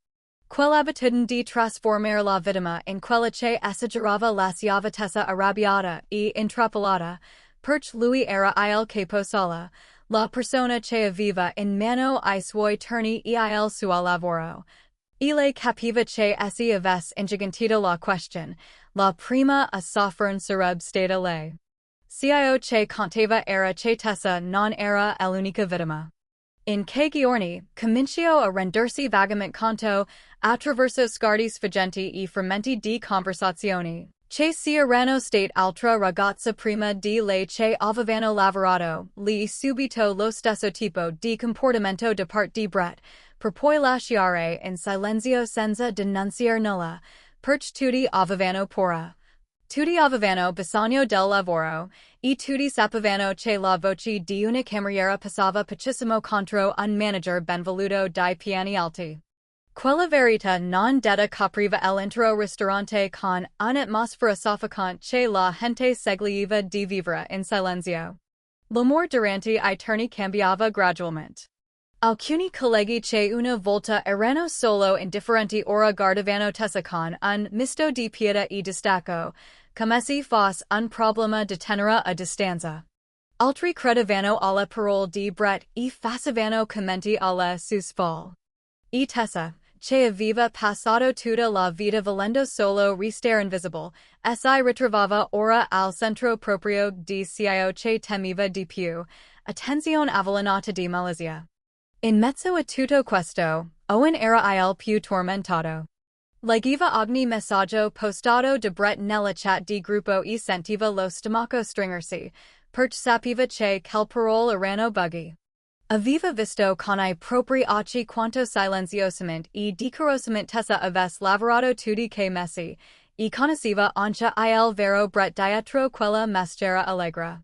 Quell'abitudine di trasformare la vittima in quella che esagerava lasciava tessa arrabbiata e intrappolata, perch lui era il capo sola, la persona che aveva in mano I suoi turni e il suo lavoro. Lei capiva che essi avesse ingigantito la question, la prima a soffrire sarebbe stata lei. Cio che contava era che tessa non era l'unica vittima. In che giorni, cominciò a rendersi vagamente conto, attraverso sguardi sfuggenti e frammenti di conversazioni, che si erano state altra ragazza prima di lei che avevano lavorato, lì subito lo stesso tipo di comportamento da parte di Brett, per poi lasciare in silenzio senza denunziare nulla, perch tutti avevano paura. Tutti avevano bisogno del lavoro, e tutti sapevano che la voce di una cameriera passava pochissimo contro un manager benvoluto dai piani alti. Quella verità non detta copriva l'intero ristorante con un'atmosfera soffocante che la gente seguiva di vivere in silenzio. L'umore durante I turni cambiava gradualmente. Alcuni colleghi che una volta erano solo indifferenti ora guardavano tessa con un misto di pietà e distacco, come se fosse un problema di tenere a distanza. Altri credevano alla parole di Brett e facevano commenti alle sue spalle. E tessa, che aveva passato tutta la vita volendo solo restare invisibile, si ritrovava ora al centro proprio di cio che temeva di più, attenzione avvelenata di malizia. In mezzo a tutto questo, Owen era il più tormentato. Leggeva ogni messaggio postato da Brett nella chat di gruppo e sentiva lo stomaco stringersi, perch sapeva che quelle parole erano buggy. Aveva visto con I propri occhi quanto silenziosamente e decorosamente tessa avesse lavorato tutti che mesi, e conosceva anche il vero Brett dietro quella maschera allegra.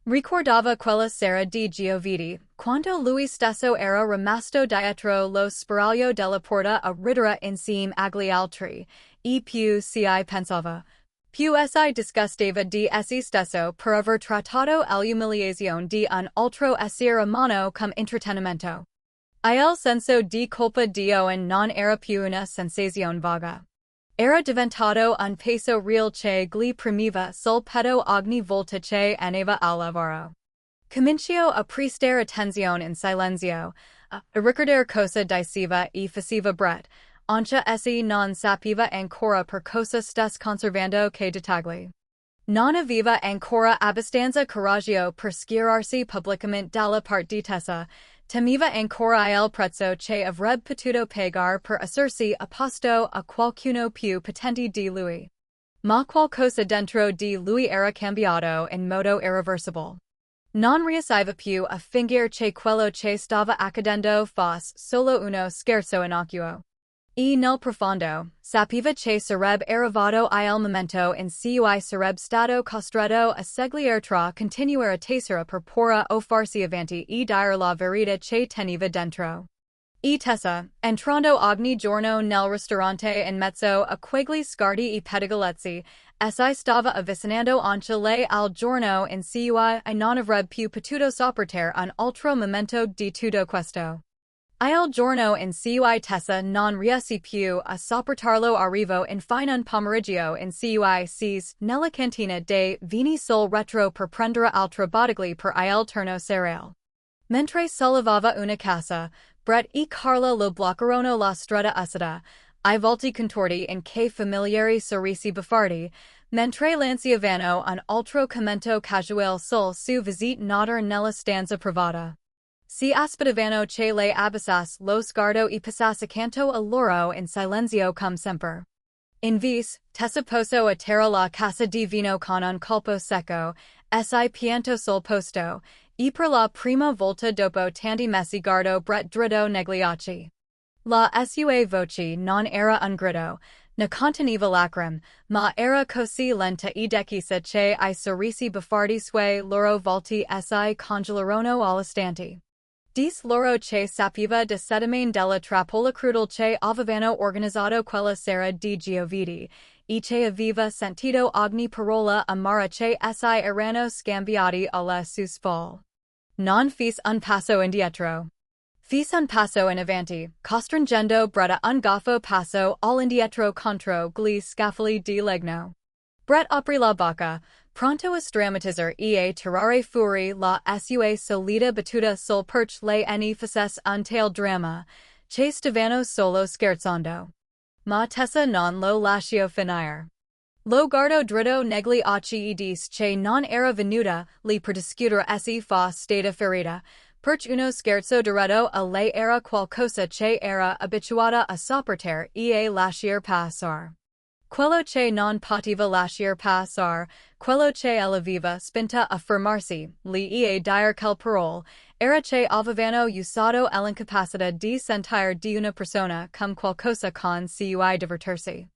Ricordava quella sera di Gioviti, quando lui stesso era rimasto dietro lo spiraglio della porta a ridere insieme agli altri, e più si pensava, più si disgustava di essi stesso per aver trattato l'umiliazione di un altro essere umano come intrattenimento. Il senso di colpa di Owen non era più una sensazione vaga. Era diventato un peso real che gli premeva sul petto ogni volta che andava al lavoro. Comincio a prestare attenzione in silenzio, a ricordare cosa diceva e faceva Brett, anche se non sapeva ancora per cosa stesse conservando che dettagli. Non aveva ancora abbastanza coraggio per schierarsi pubblicamente dalla partitessa, temeva ancora il prezzo che avrebbe potuto pagare per essersi opposto a qualcuno più potente di lui. Ma qualcosa dentro di lui era cambiato in modo irreversibile. Non riusciva più a fingere che quello che stava accadendo fosse solo uno scherzo innocuo. E nel profondo, sapeva che sarebbe arrivato il momento in cui sarebbe stato costretto a seguire tra continuare a tessere per porre o farsi avanti e dire la verità che teneva dentro. E Tessa, entrando ogni giorno nel ristorante in mezzo a quegli scarti e pettegolezzi, si stava avvicinando anche lei al giorno in cui non avrebbe più potuto sopportare un altro momento di tutto questo. Il giorno in cui Tessa non riuscì più a sopportarlo arrivò infine un pomeriggio in cui sis nella cantina dei vini sul retro per prendere altri bottigli per il turno serale. Mentre sollevava una cassa, Brett e Carla lo bloccarono la strada uscita, I volti contorti in che familiari sorrisi buffardi, mentre lanciavano un altro commento casuale sul su visite notar nella stanza privata. Si aspettavano che lei abbassasse lo sguardo e passasse accanto a loro in silenzio come sempre. Invece, Tessa posò a terra la cassa di vino con un colpo secco, si piantò sul posto, e per la prima volta dopo tanti mesi guardò Brett dritto negli occhi. La sua voce non era un grido, ne conteneva lacrime, ma era così lenta e decisa che I sorrisi buffardi suoi loro volti si congelarono all'istante. Dis loro che sapeva de sedimane della trappola crudele che avevano organizzato quella sera di giovedì, e che aveva sentito ogni parola amara che si erano scambiati alle sue spalle. Non fece un passo indietro. Fece un passo in avanti, costringendo Brett un goffo passo all'indietro contro gli scaffali di legno. Brett aprì la bocca, pronto a strammatizzare e a tirare fuori la sua solita battuta sul perch le ne facesse un tal dramma, che stavano solo scherzando. Ma Tessa non lo lasciò finire. Lo guardò dritto negli occhi e disse che non era venuta lì per discutere se fosse stata ferita, perch uno scherzo diretto a lei era qualcosa che era abituata a sopportare e a lasciar passare. Quello che non poteva lasciar passare, quello che ella aveva spinta a fermarsi, lì e a dire quelle parole, era che avevano usato l'incapacità di sentire di una persona come qualcosa con cui divertirsi.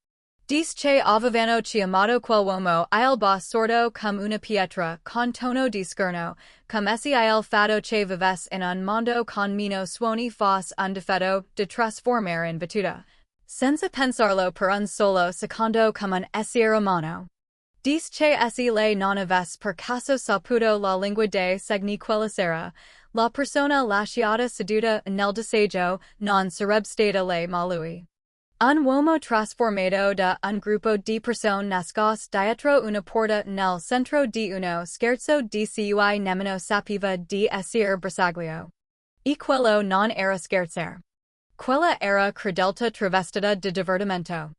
Dice che avevano chiamato quell'uomo il Boss Sordo come una pietra con tono di scherno, come se il fatto che vivesse in un mondo con meno suoni fosse un difetto de trasformare in battuta. Senza pensarlo per un solo secondo come un essere umano. Dice che se lei non avesse per caso saputo la lingua dei segni quella sera, la persona lasciata seduta nel disagio non sarebbe stata lei ma lui. Un uomo trasformato da un gruppo di persone nascoste dietro una porta nel centro di uno scherzo di cui nemmeno sapeva di essere bersaglio. E quello non era scherzare. Quella era crudeltà travestita di divertimento.